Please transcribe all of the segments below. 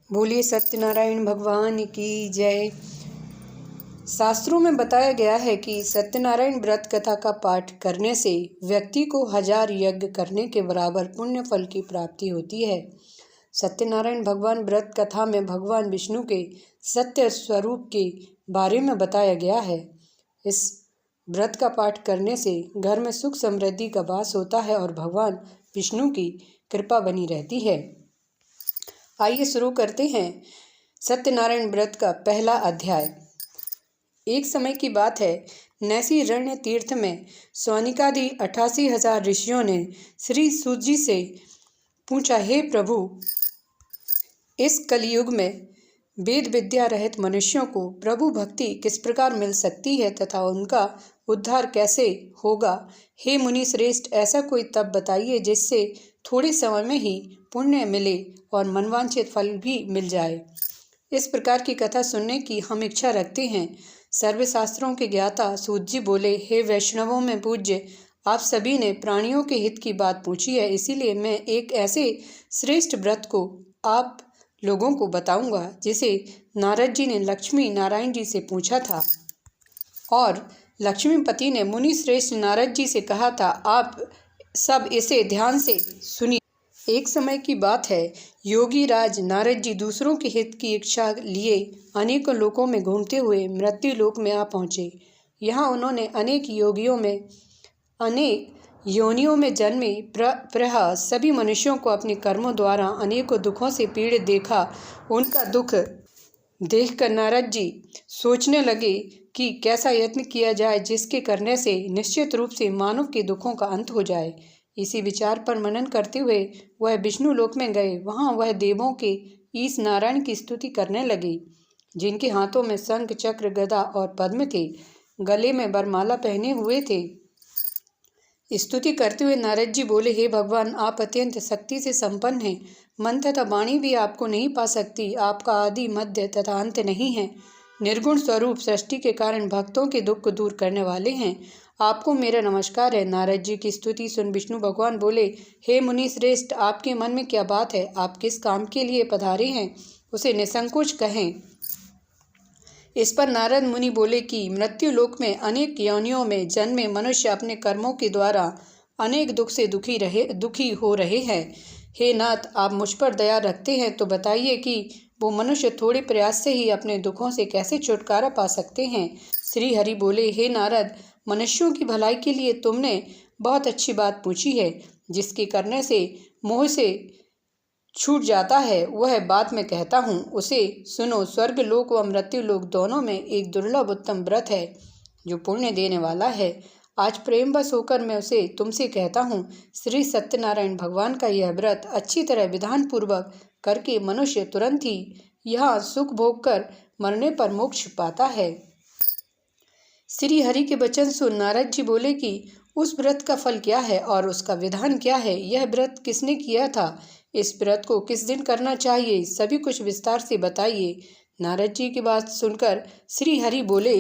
बोलिए सत्यनारायण भगवान की जय। शास्त्रों में बताया गया है कि सत्यनारायण व्रत कथा का पाठ करने से व्यक्ति को 1000 यज्ञ करने के बराबर पुण्य फल की प्राप्ति होती है। सत्यनारायण भगवान व्रत कथा में भगवान विष्णु के सत्य स्वरूप के बारे में बताया गया है। इस व्रत का पाठ करने से घर में सुख समृद्धि का वास होता है और भगवान विष्णु की कृपा बनी रहती है। आइए शुरू करते हैं सत्यनारायण व्रत का पहला अध्याय। एक समय की बात है, नैषीरण्य तीर्थ में सौनिकादि 88,000 ऋषियों ने श्री सूत जी से पूछा, हे प्रभु, इस कलयुग में वेद विद्या रहित मनुष्यों को प्रभु भक्ति किस प्रकार मिल सकती है तथा उनका उद्धार कैसे होगा। हे मुनि श्रेष्ठ, ऐसा कोई तप बताइए जिससे थोड़े समय में ही पुण्य मिले और मनवांछित फल भी मिल जाए। इस प्रकार की कथा सुनने की हम इच्छा रखते हैं। सर्वशास्त्रों के ज्ञाता सूत जी बोले, हे वैष्णवों में पूज्य, आप सभी ने प्राणियों के हित की बात पूछी है, इसीलिए मैं एक ऐसे श्रेष्ठ व्रत को आप लोगों को बताऊंगा जिसे नारद जी ने लक्ष्मी नारायण जी से पूछा था और लक्ष्मीपति ने मुनि श्रेष्ठ नारद जी से कहा था, आप सब इसे ध्यान से सुनिए। एक समय की बात है, योगी राज नारद जी दूसरों के हित की इच्छा लिए अनेकों लोकों में घूमते हुए मृत्यु लोक में आ पहुँचे। यहाँ उन्होंने अनेक योनियों में जन्मे प्रह सभी मनुष्यों को अपने कर्मों द्वारा अनेकों दुखों से पीड़ित देखा। उनका दुख देखकर नारद जी सोचने लगे कि कैसा यत्न किया जाए जिसके करने से निश्चित रूप से मानव के दुखों का अंत हो जाए। इसी विचार पर मनन करते हुए वह विष्णु लोक में गए। वहाँ वह देवों के ईश नारायण की स्तुति करने लगे, जिनके हाथों में शंख चक्र गदा और पद्म थे, गले में वरमाला पहने हुए थे। स्तुति करते हुए नारद जी बोले, हे भगवान, आप अत्यंत शक्ति से संपन्न हैं। मन तथा वाणी भी आपको नहीं पा सकती। आपका आदि मध्य तथा अंत नहीं है। निर्गुण स्वरूप सृष्टि के कारण भक्तों के दुख को दूर करने वाले हैं। आपको मेरा नमस्कार है। नारद जी की स्तुति सुन विष्णु भगवान बोले, हे मुनि श्रेष्ठ, आपके मन में क्या बात है? आप किस काम के लिए पधारे हैं, उसे निसंकोच कहें। इस पर नारद मुनि बोले कि मृत्यु लोक में अनेक योनियों में जन्मे मनुष्य अपने कर्मों के द्वारा अनेक दुख से दुखी हो रहे हैं। हे नाथ, आप मुझ पर दया रखते हैं तो बताइए कि वो मनुष्य थोड़े प्रयास से ही अपने दुखों से कैसे छुटकारा पा सकते हैं। श्री हरि बोले, हे नारद, मनुष्यों की भलाई के लिए तुमने बहुत अच्छी बात पूछी है। जिसके करने से मोह से छूट जाता है वह बात मैं कहता हूँ, उसे सुनो। स्वर्ग लोक व मृत्यु लोक दोनों में एक दुर्लभ उत्तम व्रत है जो पुण्य देने वाला है। आज प्रेमवश होकर मैं उसे तुमसे कहता हूँ। श्री सत्यनारायण भगवान का यह व्रत अच्छी तरह विधान पूर्वक करके मनुष्य तुरंत ही यहाँ सुख भोग कर मरने पर मोक्ष पाता है। श्री हरि के वचन सुन नारद जी बोले कि उस व्रत का फल क्या है और उसका विधान क्या है? यह व्रत किसने किया था? इस व्रत को किस दिन करना चाहिए? सभी कुछ विस्तार से बताइए। नारद जी की बात सुनकर श्री हरि बोले,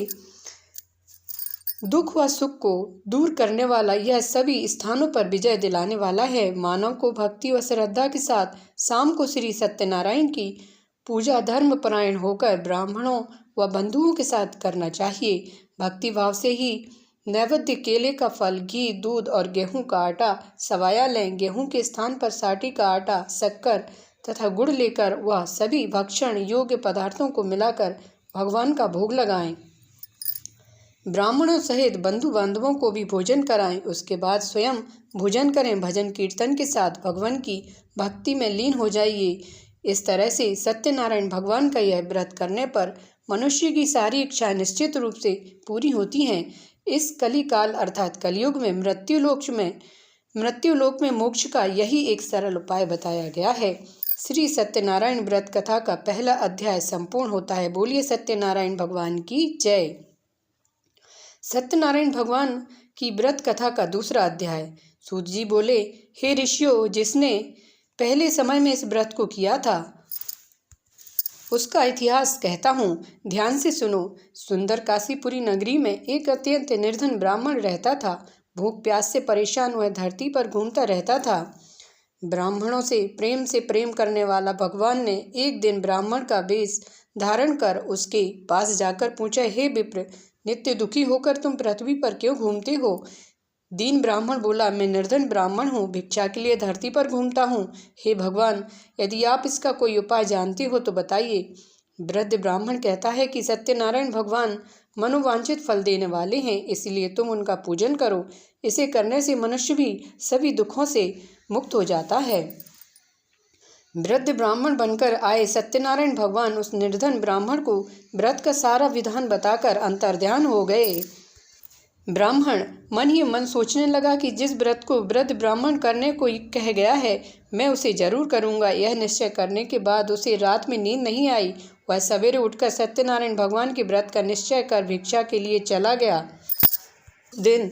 दुख व सुख को दूर करने वाला यह सभी स्थानों पर विजय दिलाने वाला है। मानव को भक्ति व श्रद्धा के साथ शाम को श्री सत्यनारायण की पूजा धर्म परायण होकर ब्राह्मणों व बंधुओं के साथ करना चाहिए। भक्ति भाव से ही नैवेद्य केले का फल, घी, दूध और गेहूं का आटा सवाया लें। गेहूं के स्थान पर साटी का आटा, शक्कर तथा गुड़ लेकर वह सभी भक्षण योग्य पदार्थों को मिलाकर भगवान का भोग लगाएं। ब्राह्मणों सहित बंधु बांधवों को भी भोजन कराएं। उसके बाद स्वयं भोजन करें। भजन कीर्तन के साथ भगवान की भक्ति में लीन हो जाइए। इस तरह से सत्यनारायण भगवान का यह व्रत करने पर मनुष्य की सारी इच्छाएं निश्चित रूप से पूरी होती हैं। इस कलिकाल अर्थात कलयुग में मृत्यु लोक में मोक्ष का यही एक सरल उपाय बताया गया है। श्री सत्यनारायण व्रत कथा का पहला अध्याय संपूर्ण होता है। बोलिए सत्यनारायण भगवान की जय। सत्यनारायण भगवान की व्रत कथा का दूसरा अध्याय। सूत जी बोले, हे ऋषियों, जिसने पहले समय में इस व्रत को किया था उसका इतिहास कहता हूँ, ध्यान से सुनो। सुंदर काशीपुरी नगरी में एक अत्यंत निर्धन ब्राह्मण रहता था। भूख प्यास से परेशान वह धरती पर घूमता रहता था। ब्राह्मणों से प्रेम करने वाला भगवान ने एक दिन ब्राह्मण का वेश धारण कर उसके पास जाकर पूछा, हे विप्र, नित्य दुखी होकर तुम पृथ्वी पर क्यों घूमते हो? दीन ब्राह्मण बोला, मैं निर्धन ब्राह्मण हूँ, भिक्षा के लिए धरती पर घूमता हूँ। हे भगवान, यदि आप इसका कोई उपाय जानते हो तो बताइए। वृद्ध ब्राह्मण कहता है कि सत्यनारायण भगवान मनोवांछित फल देने वाले हैं, इसलिए तुम उनका पूजन करो। इसे करने से मनुष्य भी सभी दुखों से मुक्त हो जाता है। वृद्ध ब्राह्मण बनकर आए सत्यनारायण भगवान उस निर्धन ब्राह्मण को व्रत का सारा विधान बताकर अंतर्ध्यान हो गए। ब्राह्मण मन ही मन सोचने लगा कि जिस व्रत को वृद्ध ब्राह्मण करने को कह गया है, मैं उसे जरूर करूंगा। यह निश्चय करने के बाद उसे रात में नींद नहीं आई। वह सवेरे उठकर सत्यनारायण भगवान के व्रत का निश्चय कर भिक्षा के लिए चला गया। दिन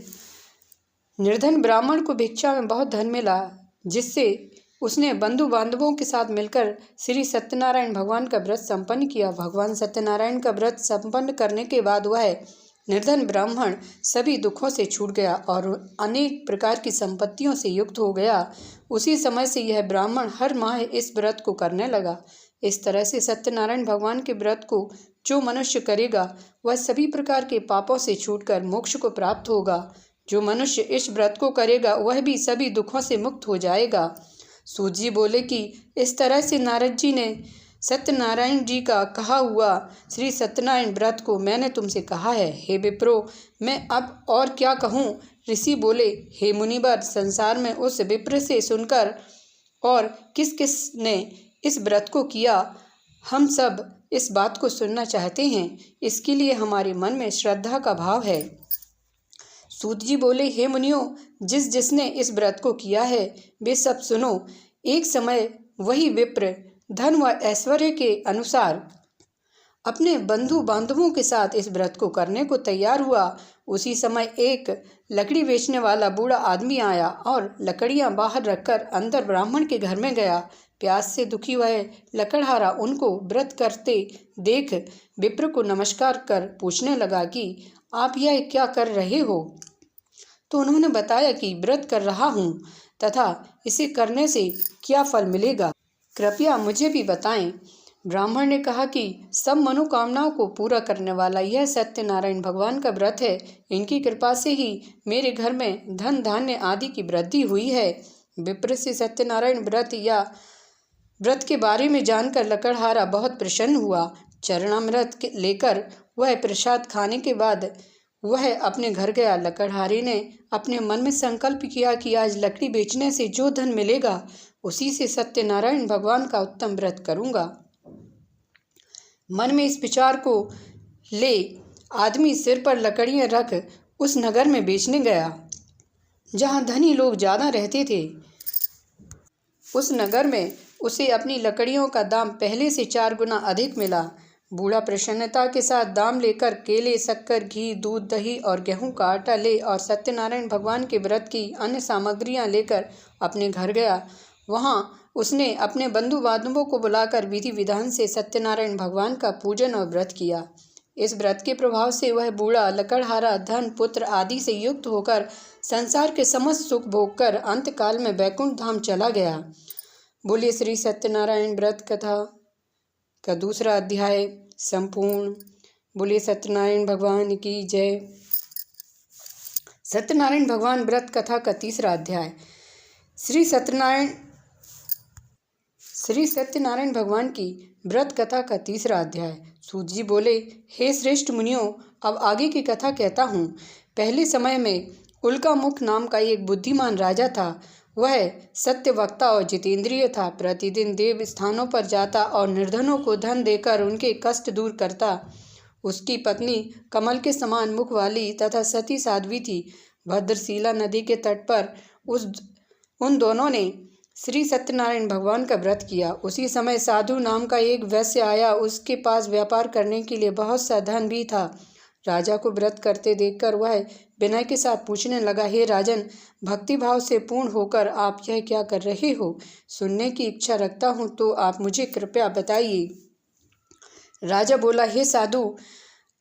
निर्धन ब्राह्मण को भिक्षा में बहुत धन मिला, जिससे उसने बंधु बांधवों के साथ मिलकर श्री सत्यनारायण भगवान का व्रत संपन्न किया। भगवान सत्यनारायण का व्रत संपन्न करने के बाद वह निर्धन ब्राह्मण सभी दुखों से छूट गया और अनेक प्रकार की संपत्तियों से युक्त हो गया। उसी समय से यह ब्राह्मण हर माह इस व्रत को करने लगा। इस तरह से सत्यनारायण भगवान के व्रत को जो मनुष्य करेगा वह सभी प्रकार के पापों से छूटकर मोक्ष को प्राप्त होगा। जो मनुष्य इस व्रत को करेगा वह भी सभी दुखों से मुक्त हो जाएगा। सूत जी बोले कि इस तरह से नारद जी ने सत्यनारायण जी का कहा हुआ श्री सत्यनारायण व्रत को मैंने तुमसे कहा है। हे विप्रो, मैं अब और क्या कहूँ? ऋषि बोले, हे मुनिवर, संसार में उस विप्र से सुनकर और किस किस ने इस व्रत को किया, हम सब इस बात को सुनना चाहते हैं। इसके लिए हमारे मन में श्रद्धा का भाव है। सूत जी बोले, हे मुनियों, जिसने इस व्रत को किया है वे सब सुनो। एक समय वही विप्र धन व ऐश्वर्य के अनुसार अपने बंधु बांधवों के साथ इस व्रत को करने को तैयार हुआ। उसी समय एक लकड़ी बेचने वाला बूढ़ा आदमी आया और लकड़ियां बाहर रखकर अंदर ब्राह्मण के घर में गया। प्यास से दुखी वह लकड़हारा उनको व्रत करते देख विप्र को नमस्कार कर पूछने लगा कि आप यह क्या कर रहे हो? तो उन्होंने बताया कि व्रत कर रहा हूँ तथा इसे करने से क्या फल मिलेगा, कृपया मुझे भी बताएं। ब्राह्मण ने कहा कि सब मनोकामनाओं को पूरा करने वाला यह सत्यनारायण भगवान का व्रत है। इनकी कृपा से ही मेरे घर में धन धान्य आदि की वृद्धि हुई है। विप्र से सत्यनारायण व्रत के बारे में जानकर लकड़हारा बहुत प्रसन्न हुआ। चरणामृत लेकर वह प्रसाद खाने के बाद वह अपने घर गया। लकड़हारे ने अपने मन में संकल्प किया कि आज लकड़ी बेचने से जो धन मिलेगा उसी से सत्यनारायण भगवान का उत्तम व्रत करूंगा। मन में इस विचार को ले आदमी सिर पर लकड़ियां रख उस नगर में बेचने गया जहां धनी लोग ज़्यादा रहते थे। उस नगर में उसे अपनी लकड़ियों का दाम पहले से 4 गुना अधिक मिला। बूढ़ा प्रसन्नता के साथ दाम लेकर केले, शक्कर, घी, दूध, दही और गेहूं का आटा ले और सत्यनारायण भगवान के व्रत की अन्य सामग्रियां लेकर अपने घर गया। वहां उसने अपने बंधु बांधवों को बुलाकर विधि विधान से सत्यनारायण भगवान का पूजन और व्रत किया। इस व्रत के प्रभाव से वह बूढ़ा लकड़हारा धन, पुत्र आदि से युक्त होकर संसार के समस्त सुख भोगकर अंतकाल में वैकुंठ धाम चला गया। बोलिए श्री सत्यनारायण व्रत कथा का दूसरा अध्याय संपूर्ण। बोलिए सत्यनारायण भगवान की जय। सत्यनारायण भगवान व्रत कथा का तीसरा अध्याय। श्री सत्यनारायण भगवान की व्रत कथा का तीसरा अध्याय। सूत जी बोले, हे श्रेष्ठ मुनियों, अब आगे की कथा कहता हूँ। पहले समय में उल्कामुख नाम का एक बुद्धिमान राजा था। वह सत्यवक्ता और जितेंद्रिय था। प्रतिदिन देव स्थानों पर जाता और निर्धनों को धन देकर उनके कष्ट दूर करता। उसकी पत्नी कमल के समान मुख वाली तथा सती साध्वी थी। भद्रशिला नदी के तट पर उन दोनों ने श्री सत्यनारायण भगवान का व्रत किया। उसी समय साधु नाम का एक वैश्य आया। उसके पास व्यापार करने के लिए बहुत सा धन भी था। राजा को व्रत करते देखकर वह विनय के साथ पूछने लगा, हे राजन, भक्तिभाव से पूर्ण होकर आप यह क्या कर रहे हो? सुनने की इच्छा रखता हूँ तो आप मुझे कृपया बताइए। राजा बोला, हे साधु,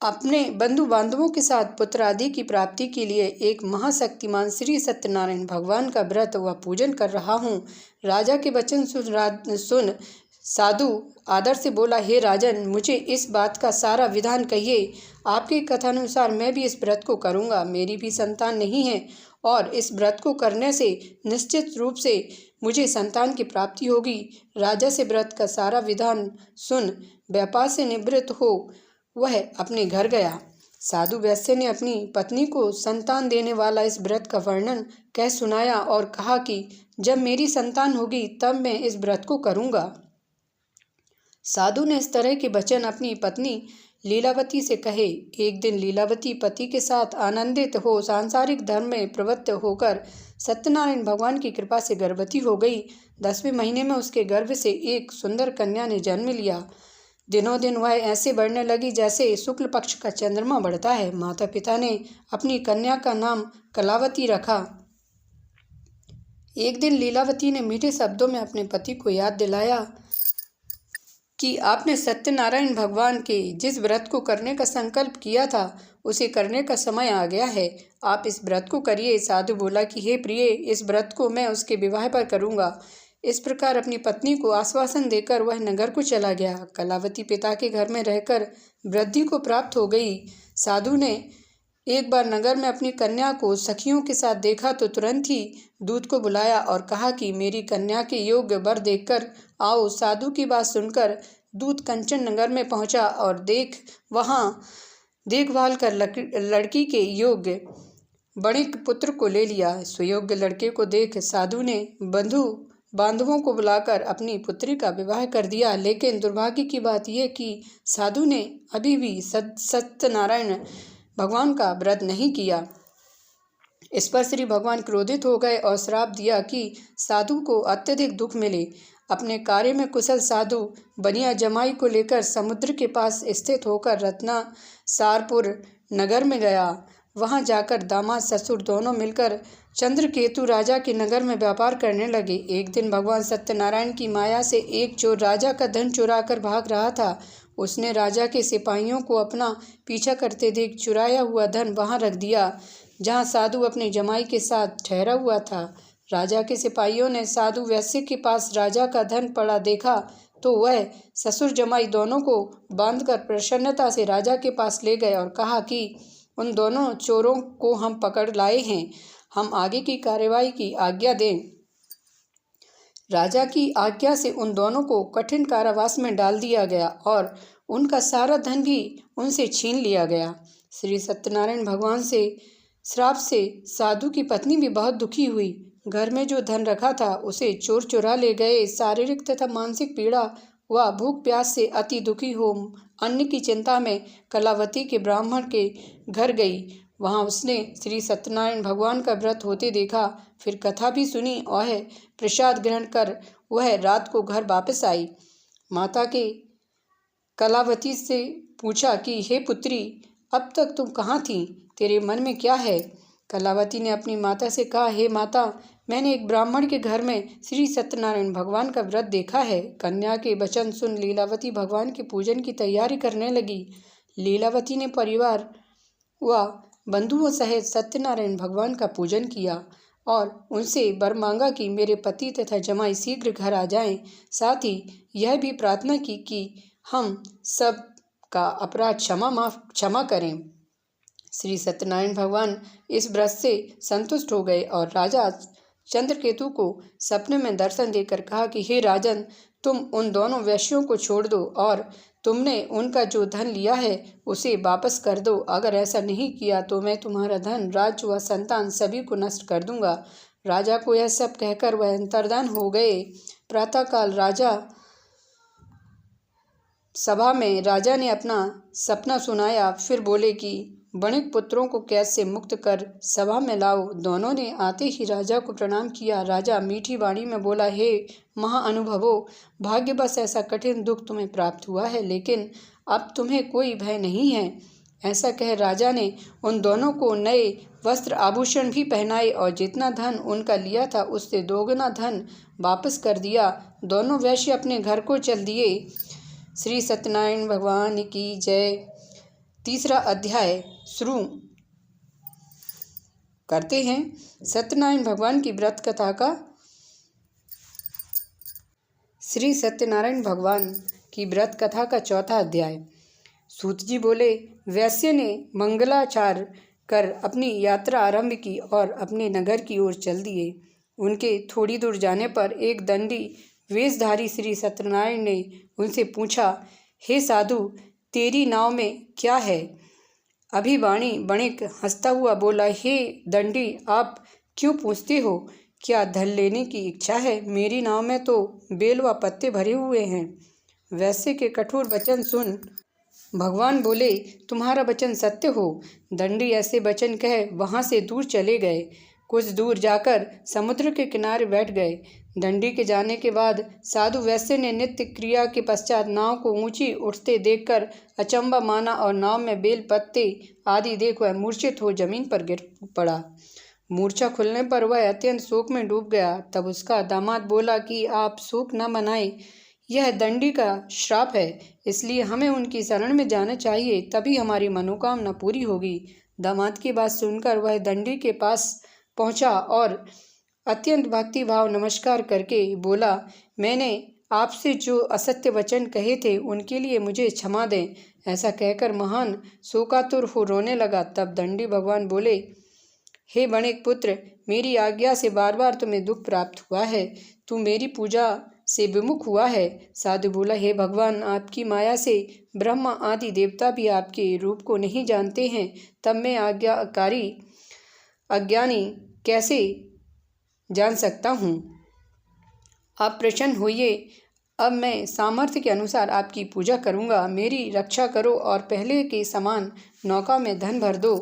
अपने बंधु बांधवों के साथ पुत्र आदि की प्राप्ति के लिए एक महाशक्तिमान श्री सत्यनारायण भगवान का व्रत व पूजन कर रहा हूँ। राजा के वचन सुन साधु आदर से बोला, हे राजन, मुझे इस बात का सारा विधान कहिए। आपके कथानुसार मैं भी इस व्रत को करूँगा। मेरी भी संतान नहीं है और इस व्रत को करने से निश्चित रूप से मुझे संतान की प्राप्ति होगी। राजा से व्रत का सारा विधान सुन व्यापार से निवृत्त हो वह अपने घर गया। साधु वैश्य ने अपनी पत्नी को संतान देने वाला इस व्रत का वर्णन कह सुनाया और कहा कि जब मेरी संतान होगी तब मैं इस व्रत को करूँगा। साधु ने इस तरह के वचन अपनी पत्नी लीलावती से कहे। एक दिन लीलावती पति के साथ आनंदित हो सांसारिक धर्म में प्रवृत्त होकर सत्यनारायण भगवान की कृपा से गर्भवती हो गई। 10वें महीने में उसके गर्भ से एक सुंदर कन्या ने जन्म लिया। दिनों दिन वह ऐसे बढ़ने लगी जैसे शुक्ल पक्ष का चंद्रमा बढ़ता है। माता पिता ने अपनी कन्या का नाम कलावती रखा। एक दिन लीलावती ने मीठे शब्दों में अपने पति को याद दिलाया कि आपने सत्यनारायण भगवान के जिस व्रत को करने का संकल्प किया था उसे करने का समय आ गया है। आप इस व्रत को करिए। साधु बोला कि हे प्रिय, इस व्रत को मैं उसके विवाह पर करूँगा। इस प्रकार अपनी पत्नी को आश्वासन देकर वह नगर को चला गया। कलावती पिता के घर में रहकर वृद्धि को प्राप्त हो गई। साधु ने एक बार नगर में अपनी कन्या को सखियों के साथ देखा तो तुरंत ही दूत को बुलाया और कहा कि मेरी कन्या के योग्य वर देखकर आओ। साधु की बात सुनकर दूत कंचन नगर में पहुंचा और वहां देखभाल कर लड़की के योग्य बणिक पुत्र को ले लिया। सुयोग्य लड़के को देख साधु ने बंधु बांधवों को बुलाकर अपनी पुत्री का विवाह कर दिया। लेकिन दुर्भाग्य की बात यह कि साधु ने अभी भी सत्यनारायण भगवान का व्रत नहीं किया। इस पर श्री भगवान क्रोधित हो गए और श्राप दिया कि साधु को अत्यधिक दुख मिले। अपने कार्य में कुशल साधु बनिया जमाई को लेकर समुद्र के पास स्थित होकर रत्नासारपुर नगर में गया। वहां जाकर दामाद ससुर दोनों मिलकर चंद्रकेतु राजा के नगर में व्यापार करने लगे। एक दिन भगवान सत्यनारायण की माया से एक चोर राजा का धन चुरा कर भाग रहा था। उसने राजा के सिपाहियों को अपना पीछा करते देख चुराया हुआ धन वहां रख दिया जहां साधु अपने जमाई के साथ ठहरा हुआ था। राजा के सिपाहियों ने साधु वैश्य के पास राजा का धन पड़ा देखा तो वह ससुर जमाई दोनों को बांधकर प्रसन्नता से राजा के पास ले गए और कहा कि उन दोनों चोरों को हम पकड़ लाए हैं, हम आगे की कार्यवाही की आज्ञा दें। राजा की आज्ञा से उन दोनों को कठिन कारावास में डाल दिया गया और उनका सारा धन भी उनसे छीन लिया गया। श्री सत्यनारायण भगवान से श्राप से साधु की पत्नी भी बहुत दुखी हुई। घर में जो धन रखा था उसे चोर चुरा ले गए। शारीरिक तथा मानसिक पीड़ा व भूख प्यास से अति दुखी हो अन्न की चिंता में कलावती के ब्राह्मण के घर गई। वहां उसने श्री सत्यनारायण भगवान का व्रत होते देखा। फिर कथा भी सुनी और प्रसाद ग्रहण कर वह रात को घर वापस आई। माता के कलावती से पूछा कि हे पुत्री, अब तक तुम कहाँ थी? तेरे मन में क्या है? कलावती ने अपनी माता से कहा, हे माता, मैंने एक ब्राह्मण के घर में श्री सत्यनारायण भगवान का व्रत देखा है। कन्या के वचन सुन लीलावती भगवान के पूजन की तैयारी करने लगी। लीलावती ने परिवार व बंधुओं सहित सत्यनारायण भगवान का पूजन किया और उनसे वर मांगा कि मेरे पति तथा जमाई शीघ्र घर आ जाएं। साथ ही यह भी प्रार्थना की कि हम सब का अपराध क्षमा करें। श्री सत्यनारायण भगवान इस व्रत से संतुष्ट हो गए और राजा चंद्रकेतु को सपने में दर्शन देकर कहा कि हे राजन, तुम उन दोनों वैश्यों को छोड़ दो और तुमने उनका जो धन लिया है उसे वापस कर दो। अगर ऐसा नहीं किया तो मैं तुम्हारा धन, राज्य व संतान सभी को नष्ट कर दूंगा। राजा को यह सब कहकर वह अंतर्धान हो गए। प्रातःकाल सभा में राजा ने अपना सपना सुनाया। फिर बोले कि बणिक पुत्रों को कैद से मुक्त कर सभा में लाओ। दोनों ने आते ही राजा को प्रणाम किया। राजा मीठी वाणी में बोला, हे महाअनुभवो, भाग्यवश ऐसा कठिन दुख तुम्हें प्राप्त हुआ है, लेकिन अब तुम्हें कोई भय नहीं है। ऐसा कह राजा ने उन दोनों को नए वस्त्र आभूषण भी पहनाए और जितना धन उनका लिया था उससे दोगुना धन वापस कर दिया। दोनों वैश्य अपने घर को चल दिए। श्री सत्यनारायण भगवान की जय। तीसरा अध्याय शुरू करते हैं। सत्यनारायण भगवान की व्रत कथा का। श्री सत्यनारायण भगवान की व्रत कथा का चौथा अध्याय। सूत जी बोले, वैश्य ने मंगलाचार कर अपनी यात्रा आरंभ की और अपने नगर की ओर चल दिए। उनके थोड़ी दूर जाने पर एक दंडी वेशधारी श्री सत्यनारायण ने उनसे पूछा, हे साधु, तेरी नाव में क्या है? अभिवाणी बणिक हंसता हुआ बोला, हे दंडी, आप क्यों पूछते हो? क्या धन लेने की इच्छा है? मेरी नाव में तो बेल व पत्ते भरे हुए हैं। वैश्य के कठोर वचन सुन भगवान बोले, तुम्हारा वचन सत्य हो। दंडी ऐसे वचन कह वहाँ से दूर चले गए। कुछ दूर जाकर समुद्र के किनारे बैठ गए। दंडी के जाने के बाद साधु वैश्य ने नित्य क्रिया के पश्चात नाव को ऊंची उठते देखकर अचंबा माना और नाव में बेल पत्ते आदि देख वह मूर्छित हो जमीन पर गिर पड़ा। मूर्छा खुलने पर वह अत्यंत शोक में डूब गया। तब उसका दामाद बोला कि आप शोक न मनाएं, यह दंडी का श्राप है, इसलिए हमें उनकी शरण में जाना चाहिए, तभी हमारी मनोकामना पूरी होगी। दामाद की बात सुनकर वह दंडी के पास पहुंचा और अत्यंत भक्तिभाव नमस्कार करके बोला, मैंने आपसे जो असत्य वचन कहे थे उनके लिए मुझे क्षमा दें। ऐसा कहकर महान शोकातुर हो रोने लगा। तब दंडी भगवान बोले, हे बणिक पुत्र, मेरी आज्ञा से बार बार तुम्हें दुख प्राप्त हुआ है। तू मेरी पूजा से विमुख हुआ है। साधु बोला, हे भगवान, आपकी माया से ब्रह्मा आदि देवता भी आपके रूप को नहीं जानते हैं, तब मैं आज्ञाकारी अज्ञानी कैसे जान सकता हूँ? आप प्रसन्न होइए, अब मैं सामर्थ्य के अनुसार आपकी पूजा करूँगा। मेरी रक्षा करो और पहले के समान नौका में धन भर दो।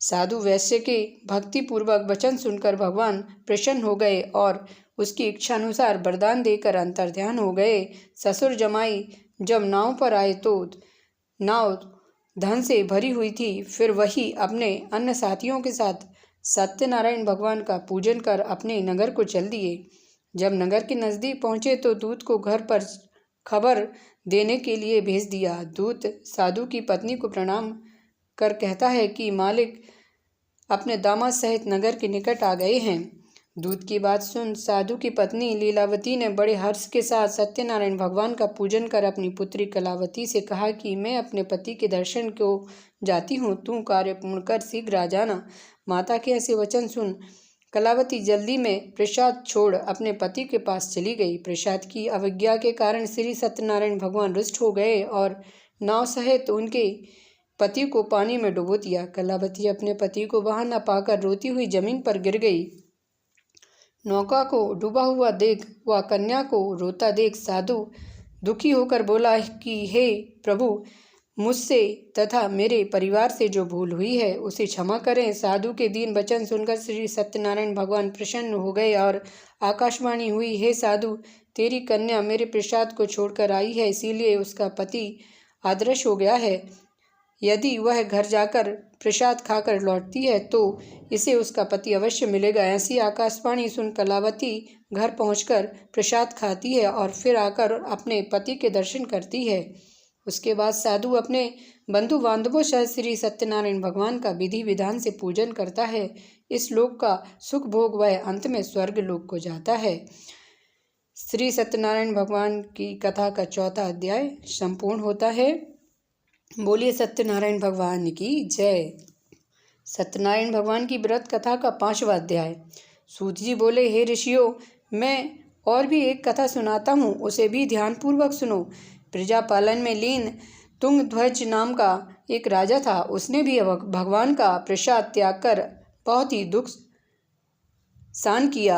साधु वैश्य के भक्तिपूर्वक वचन सुनकर भगवान प्रसन्न हो गए और उसकी इच्छानुसार वरदान देकर अंतर्ध्यान हो गए। ससुर जमाई जब नाव पर आए तो नाव धन से भरी हुई थी। फिर वही अपने अन्य साथियों के साथ सत्यनारायण भगवान का पूजन कर अपने नगर को चल दिए। जब नगर के नज़दीक पहुँचे तो दूत को घर पर खबर देने के लिए भेज दिया। दूत साधु की पत्नी को प्रणाम कर कहता है कि मालिक अपने दामाद सहित नगर के निकट आ गए हैं। दूत की बात सुन साधु की पत्नी लीलावती ने बड़े हर्ष के साथ सत्यनारायण भगवान का पूजन कर अपनी पुत्री कलावती से कहा कि मैं अपने पति के दर्शन को जाती हूँ, तू कार्य पूर्ण कर शीघ्र आ जाना। माता के ऐसे वचन सुन कलावती जल्दी में प्रसाद छोड़ अपने पति के पास चली गई। प्रसाद की अवज्ञा के कारण श्री सत्यनारायण भगवान रुष्ट हो गए और नाव सहित उनके पति को पानी में डुबो दिया। कलावती अपने पति को वहां न पाकर रोती हुई जमीन पर गिर गई। नौका को डूबा हुआ देख वह कन्या को रोता देख साधु दुखी होकर बोला कि हे प्रभु, मुझसे तथा मेरे परिवार से जो भूल हुई है उसे क्षमा करें। साधु के दीन वचन सुनकर श्री सत्यनारायण भगवान प्रसन्न हो गए और आकाशवाणी हुई, हे साधु, तेरी कन्या मेरे प्रसाद को छोड़कर आई है, इसीलिए उसका पति आदर्श हो गया है। यदि वह घर जाकर प्रसाद खाकर लौटती है तो इसे उसका पति अवश्य मिलेगा। ऐसी आकाशवाणी सुन कलावती घर पहुंचकर प्रसाद खाती है और फिर आकर अपने पति के दर्शन करती है। उसके बाद साधु अपने बंधु बांधवों सहित श्री सत्यनारायण भगवान का विधि विधान से पूजन करता है। इस लोक का सुख भोग वह अंत में स्वर्ग लोक को जाता है। श्री सत्यनारायण भगवान की कथा का चौथा अध्याय संपूर्ण होता है। बोलिए सत्यनारायण भगवान की जय। सत्यनारायण भगवान की व्रत कथा का पांचवा अध्याय। सूत जी बोले, हे ऋषियों, मैं और भी एक कथा सुनाता हूँ, उसे भी ध्यानपूर्वक सुनो। प्रजा पालन में लीन तुंगध्वज नाम का एक राजा था। उसने भी भगवान का प्रसाद त्याग कर बहुत ही दुख सहन किया।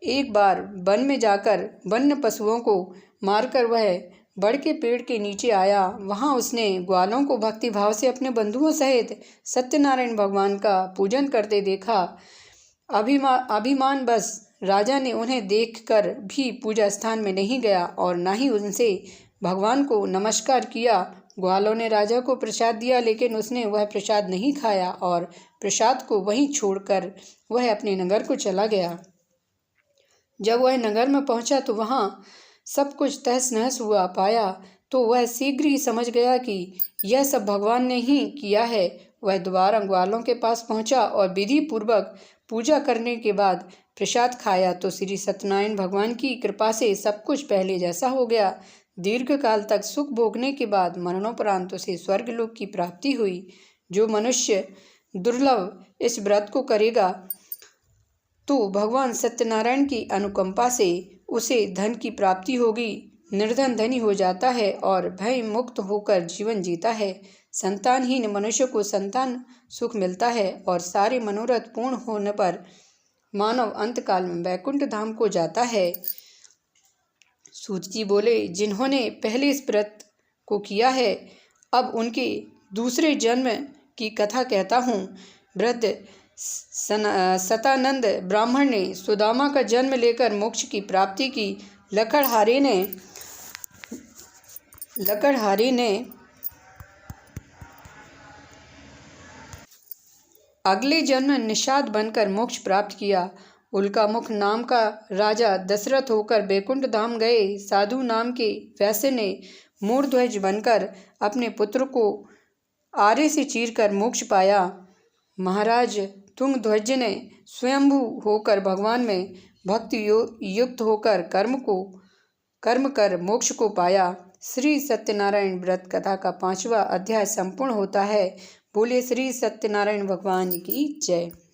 एक बार वन में जाकर वन्य पशुओं को मारकर वह बड़ के पेड़ के नीचे आया। वहां उसने ग्वालों को भक्तिभाव से अपने बंधुओं सहित सत्यनारायण भगवान का पूजन करते देखा। अभिमान बस राजा ने उन्हें देखकर भी पूजा स्थान में नहीं गया और न ही उनसे भगवान को नमस्कार किया। ग्वालों ने राजा को प्रसाद दिया, लेकिन उसने वह प्रसाद नहीं खाया और प्रसाद को वहीं छोड़कर वह अपने नगर को चला गया। जब वह नगर में पहुंचा तो वहां सब कुछ तहस नहस हुआ पाया। तो वह शीघ्र ही समझ गया कि यह सब भगवान ने ही किया है। वह दोबारा ग्वालों के पास पहुंचा और विधि पूर्वक पूजा करने के बाद प्रसाद खाया तो श्री सत्यनारायण भगवान की कृपा से सब कुछ पहले जैसा हो गया। दीर्घ काल तक सुख भोगने के बाद मरणोपरांत उसे स्वर्गलोक की प्राप्ति हुई। जो मनुष्य दुर्लभ इस व्रत को करेगा तो भगवान सत्यनारायण की अनुकंपा से उसे धन की प्राप्ति होगी। निर्धन धनी हो जाता है और भय मुक्त होकर जीवन जीता है। संतानहीन मनुष्य को संतान सुख मिलता है और सारे मनोरथ पूर्ण होने पर मानव अंतकाल में वैकुंठ धाम को जाता है। सूत जी बोले, जिन्होंने पहले इस व्रत को किया है अब उनके दूसरे जन्म की कथा कहता हूँ। वृद्ध सतानंद ब्राह्मण ने सुदामा का जन्म लेकर मोक्ष की प्राप्ति की। लकड़हारे ने अगले जन्म निषाद बनकर मोक्ष प्राप्त किया। उल्कामुख नाम का राजा दशरथ होकर बैकुंठ धाम गए। साधु नाम के वैश्य ने मूढ़ध्वज बनकर अपने पुत्र को आरे से चीरकर मोक्ष पाया। महाराज तुंगध्वज ने स्वयंभू होकर भगवान में भक्ति युक्त होकर कर्म कर मोक्ष को पाया। श्री सत्यनारायण व्रत कथा का 5वां अध्याय संपूर्ण होता है। बोले श्री सत्यनारायण भगवान की जय।